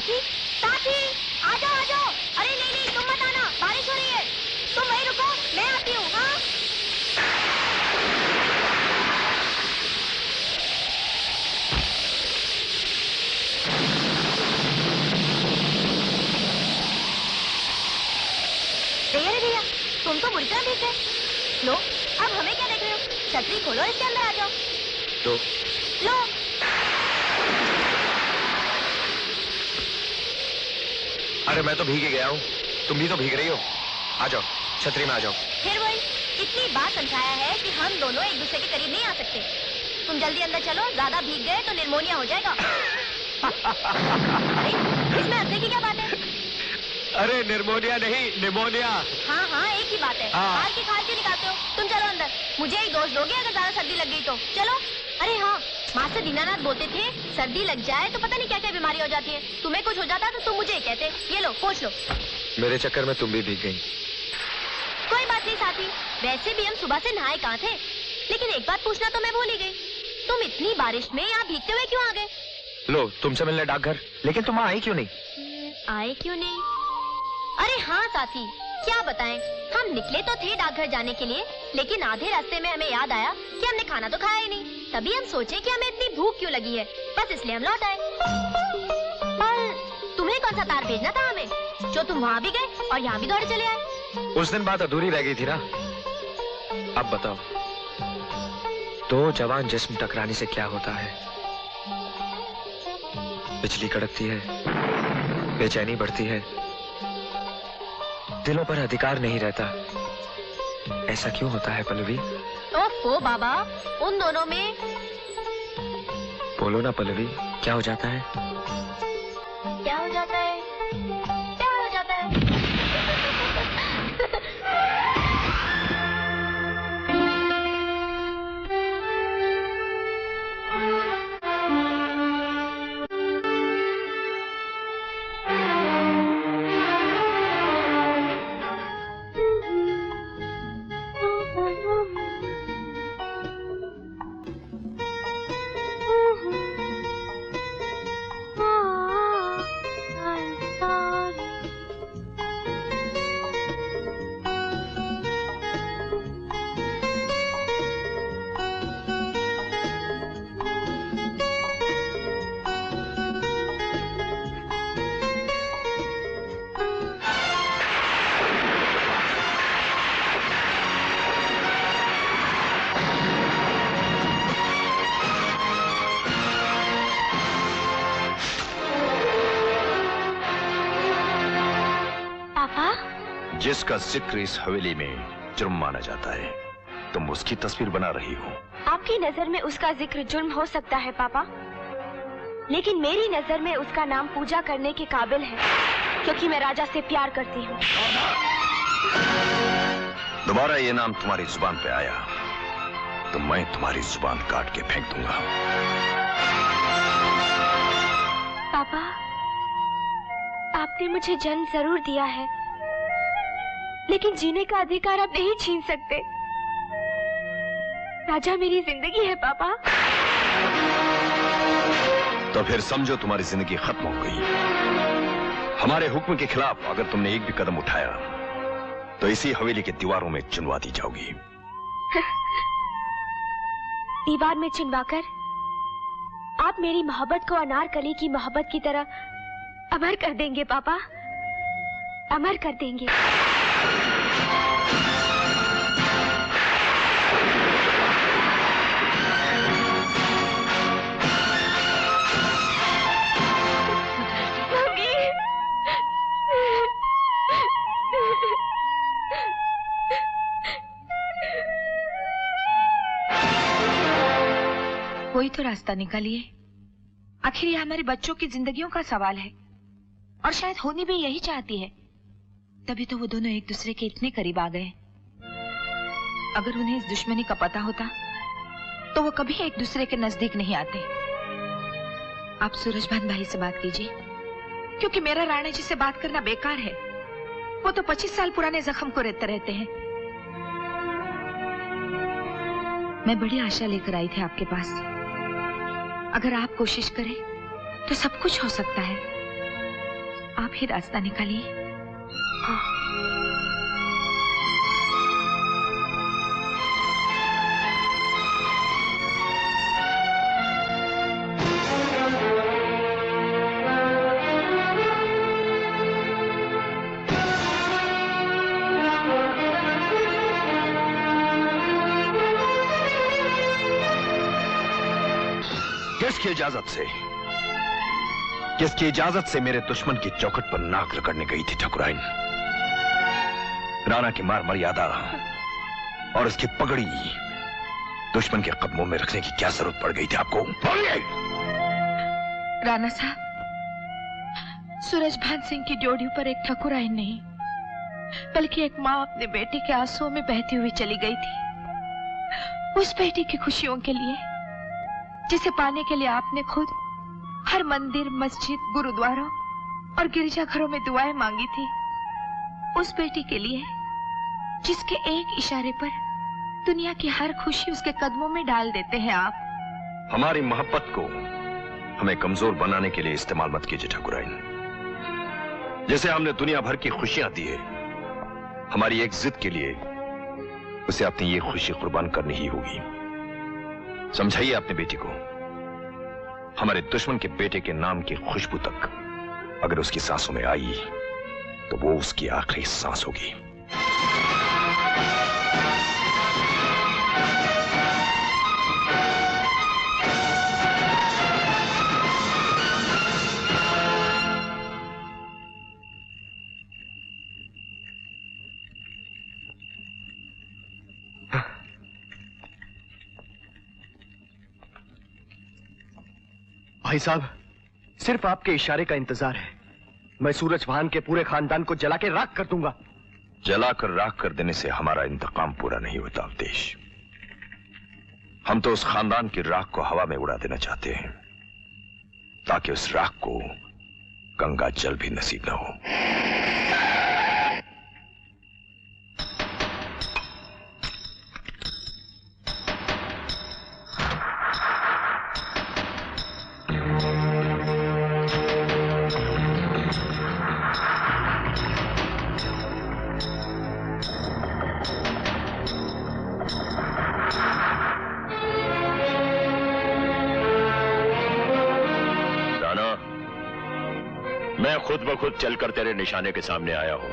साथी, साथी, आ जाओ, आ जाओ। अरे नहीं नहीं, तुम मत आना, बारिश हो रही है। तुम वहीं रुको, मैं आती हूँ। हाँ भैया, तुम तो बुरी तरह भीग गए। लो, अब हमें क्या देख रहे हो? छतरी खोलो, इसके अंदर आ जाओ। तो लो। अरे मैं तो भीग ही गया हूँ, तुम भी तो भीग रही हो। आ जाओ, छतरी में आ जाओ। फिर वही, इतनी बार समझाया है कि हम दोनों एक दूसरे के करीब नहीं आ सकते। तुम जल्दी अंदर चलो, ज्यादा भीग गए तो निमोनिया हो जाएगा। अरे, इसमें हंसने की क्या बात है? अरे निमोनिया नहीं, निमोनिया। हाँ हाँ, एक ही बात है। खाल की खाल क्यों निकालते हो? तुम चलो अंदर, मुझे ही दोष दोगे अगर ज्यादा सर्दी लग गई तो। चलो। अरे हाँ, मास्टर दीनानाथ बोलते थे सर्दी लग जाए तो पता नहीं क्या क्या बीमारी हो जाती है। तुम्हें कुछ हो जाता तो तुम मुझे ही कहते। ये लो, पोंछ लो। मेरे चक्कर में तुम भी भीग गई। कोई बात नहीं साथी, वैसे भी हम सुबह से नहाए कहाँ थे। लेकिन एक बात पूछना तो मैं भूल ही गई, तुम इतनी बारिश में यहाँ भीगते हुए क्यों आ गए? लो, तुमसे मिलने डाकघर। लेकिन तुम आई क्यों नहीं? आए क्यों नहीं? अरे हाँ साथी, क्या बताएं, हम निकले तो थे डाकघर जाने के लिए, लेकिन आधे रास्ते में हमें याद आया कि हमने खाना तो खाया ही नहीं। तभी हम सोचे कि हमें इतनी भूख क्यों लगी है, बस इसलिए हम लौट आए। पर तुम्हें कौन सा तार भेजना था हमें, जो तुम वहाँ भी गए और यहाँ भी दौड़े चले आए? उस दिन बात अधूरी रह गई थी ना। अब बताओ, दो जवान जिस्म टकराने से क्या होता है? बिजली कड़कती है, बेचैनी बढ़ती है, दिलों पर अधिकार नहीं रहता। ऐसा क्यों होता है पल्लवी? ओफो बाबा, उन दोनों में। बोलो ना पल्लवी, क्या हो जाता है? क्या हो जाता है? क्या हो जाता है? जिसका जिक्र इस हवेली में जुर्म माना जाता है, तुम उसकी तस्वीर बना रही हो। आपकी नजर में उसका जिक्र जुर्म हो सकता है पापा, लेकिन मेरी नजर में उसका नाम पूजा करने के काबिल है, क्योंकि मैं राजा से प्यार करती हूँ। दोबारा ये नाम तुम्हारी जुबान पे आया तो मैं तुम्हारी जुबान काट के फेंक दूंगा। पापा, आपने मुझे जन्म जरूर दिया है, लेकिन जीने का अधिकार आप नहीं छीन सकते। राजा मेरी जिंदगी है पापा। तो फिर समझो तुम्हारी जिंदगी खत्म हो गई। हमारे हुक्म के खिलाफ अगर तुमने एक भी कदम उठाया तो इसी हवेली के दीवारों में चुनवा दी जाओगी। दीवार में चुनवाकर आप मेरी मोहब्बत को अनारकली की मोहब्बत की तरह अमर कर देंगे पापा, अमर कर देंगे। कोई तो रास्ता निकालिए। आखिर ये हमारे बच्चों की जिंदगियों का सवाल है, और शायद होनी भी यही चाहती है। तभी तो वो दोनों एक दूसरे के इतने करीब आ गए। अगर उन्हें इस दुश्मनी का पता होता तो वो कभी एक दूसरे के नजदीक नहीं आते। आप सूरजभान भाई से बात कीजिए, क्योंकि मेरा राणा जी से बात करना बेकार है। वो तो 25 साल पुराने जख्म को रेतते रहते हैं। मैं बड़ी आशा लेकर आई थी आपके पास। अगर आप कोशिश करें तो सब कुछ हो सकता है। आप ही रास्ता निकालिए। किसकी इजाजत से मेरे दुश्मन की चौखट पर नाक रगड़ने गई थी ठाकुराइन? राणा की मार मर्यादा और उसकी पगड़ी दुश्मन के कदमों में रखने की क्या जरूरत पड़ गई थी आपको? बोलिए। राणा साहब, सूरजभान सिंह की ड्योढ़ी पर एक ठाकुराइन नहीं बल्कि एक माँ अपने बेटे के आंसुओं में बहती हुई चली गई थी। उस बेटी की खुशियों के लिए जिसे पाने के लिए आपने खुद हर मंदिर, मस्जिद, गुरुद्वारा और गिरजाघरों में दुआएं मांगी थी। उस बेटी के लिए जिसके एक इशारे पर दुनिया की हर खुशी उसके कदमों में डाल देते हैं आप। हमारी मोहब्बत को हमें कमजोर बनाने के लिए इस्तेमाल मत कीजिए ठाकुराइन। जैसे हमने दुनिया भर की खुशियां दी है, हमारी एक जिद के लिए उसे अपनी ये खुशी कुर्बान करनी ही होगी। समझाइए अपने बेटी को, हमारे दुश्मन के बेटे के नाम की खुशबू तक अगर उसकी सांसों में आई तो वो उसकी आखिरी सांस होगी। भाई साहब, सिर्फ आपके इशारे का इंतजार है। मैं सूरजभान के पूरे खानदान को जला के राख कर दूंगा। जलाकर राख कर देने से हमारा इंतकाम पूरा नहीं होता अवधेश। हम तो उस खानदान की राख को हवा में उड़ा देना चाहते हैं ताकि उस राख को गंगा जल भी नसीब न हो। खुद ब खुद चलकर तेरे निशाने के सामने आया हूं,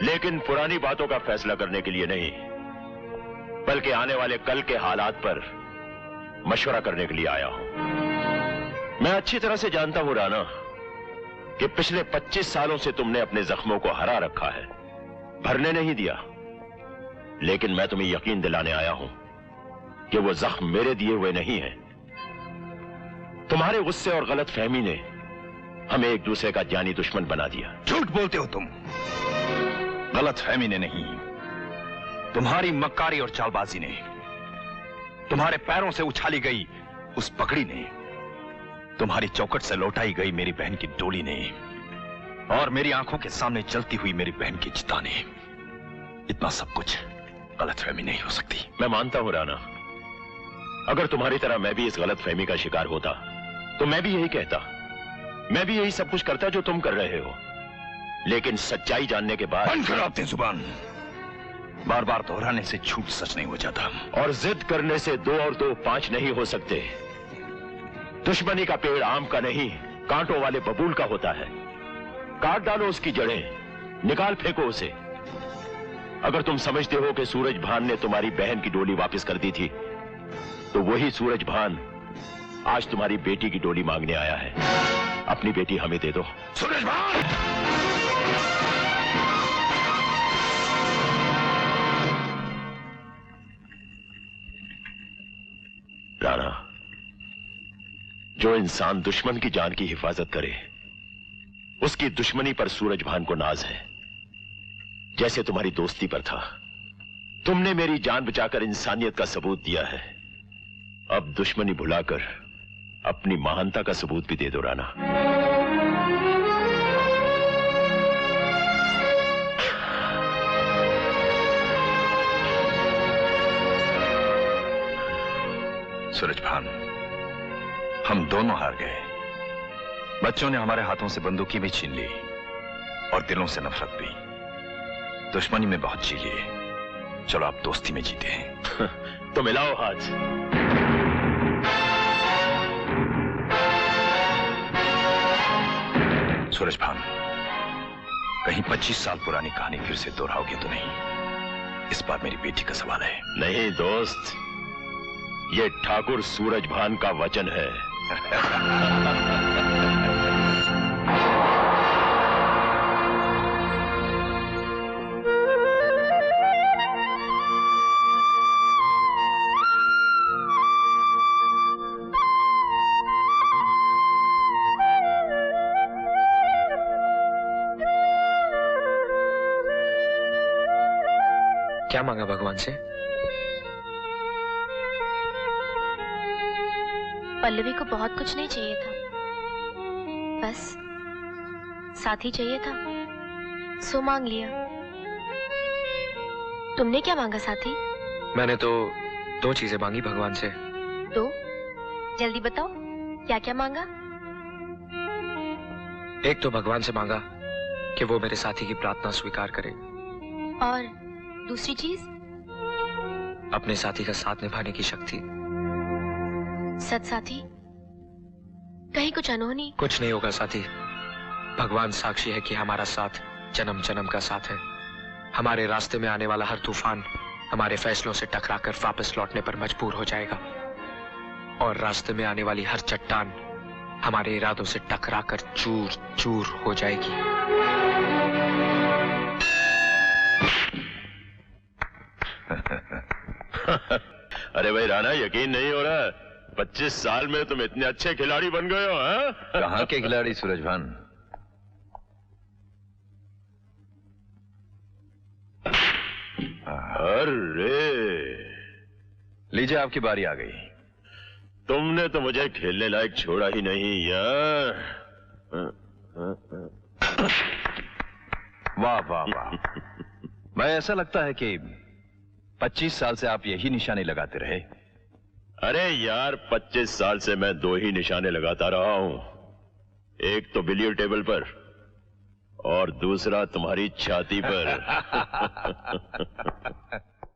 लेकिन पुरानी बातों का फैसला करने के लिए नहीं, बल्कि आने वाले कल के हालात पर मशवरा करने के लिए आया हूं। मैं अच्छी तरह से जानता हूं राणा कि पिछले 25 सालों से तुमने अपने जख्मों को हरा रखा है, भरने नहीं दिया। लेकिन मैं तुम्हें यकीन दिलाने आया हूं कि वो जख्म मेरे दिए हुए नहीं है। तुम्हारे गुस्से और गलत फहमी ने हमें एक दूसरे का जानी दुश्मन बना दिया। झूठ बोलते हो तुम। गलत फहमी ने नहीं, तुम्हारी मक्कारी और चालबाजी ने, तुम्हारे पैरों से उछाली गई उस पगड़ी ने, तुम्हारी चौखट से लौटाई गई मेरी बहन की डोली ने, और मेरी आंखों के सामने चलती हुई मेरी बहन की चिता ने, इतना सब कुछ गलत फहमी नहीं हो सकती। मैं मानता हूं राणा, अगर तुम्हारी तरह मैं भी इस गलत फहमी का शिकार होता तो मैं भी यही कहता, मैं भी यही सब कुछ करता जो तुम कर रहे हो। लेकिन सच्चाई जानने के बाद। बंद करो अपनी जुबान। बार बार दोहराने से झूठ सच नहीं हो जाता, और जिद करने से 2 और 2 5 नहीं हो सकते। दुश्मनी का पेड़ आम का नहीं, कांटों वाले बबूल का होता है। काट डालो उसकी जड़ें, निकाल फेंको उसे। अगर तुम समझते हो कि सूरजभान ने तुम्हारी बहन की डोली वापस कर दी थी, तो वही सूरजभान आज तुम्हारी बेटी की डोली मांगने आया है। अपनी बेटी हमें दे दो। सूरजभान! राणा, जो इंसान दुश्मन की जान की हिफाजत करे, उसकी दुश्मनी पर सूरजभान को नाज है, जैसे तुम्हारी दोस्ती पर था। तुमने मेरी जान बचाकर इंसानियत का सबूत दिया है, अब दुश्मनी भुलाकर अपनी महानता का सबूत भी दे दो राणा। सूरजभान, हम दोनों हार गए, बच्चों ने हमारे हाथों से बंदूकें भी छीन ली और दिलों से नफरत भी। दुश्मनी में बहुत जी लिए, चलो आप दोस्ती में जीते हैं। तो मिलाओ हाथ। सूरज भान, कहीं 25 साल पुरानी कहानी फिर से दोहराओगे तो नहीं? इस बार मेरी बेटी का सवाल है। नहीं दोस्त, ये ठाकुर सूरज भान का वचन है। क्या मांगा भगवान से? पल्लवी को बहुत कुछ नहीं चाहिए था, बस साथी चाहिए था, सो मांग लिया। तुमने क्या मांगा साथी? मैंने तो 2 चीजें मांगी भगवान से। 2? जल्दी बताओ, क्या क्या मांगा? एक तो भगवान से मांगा कि वो मेरे साथी की प्रार्थना स्वीकार करे, और दूसरी चीज? अपने साथी का साथ निभाने की शक्ति। सच साथी, कहीं कुछ अनहोनी? कुछ नहीं होगा साथी, भगवान साक्षी है कि हमारा साथ जन्म जन्म का साथ है। हमारे रास्ते में आने वाला हर तूफान हमारे फैसलों से टकराकर वापस लौटने पर मजबूर हो जाएगा, और रास्ते में आने वाली हर चट्टान हमारे इरादों से टकराकर चूर चूर हो जाएगी। अरे भाई राणा, यकीन नहीं हो रहा, 25 साल में तुम इतने अच्छे खिलाड़ी बन गए हो। हाँ? कहां के खिलाड़ी सूरज भान? अरे लीजिए, आपकी बारी आ गई। तुमने तो मुझे खेलने लायक छोड़ा ही नहीं यार। वाह वाह वाह। मैं ऐसा लगता है कि 25 साल से आप यही निशाने लगाते रहे। अरे यार, 25 साल से मैं 2 ही निशाने लगाता रहा हूं, एक तो बिलियर्ड टेबल पर और दूसरा तुम्हारी छाती पर।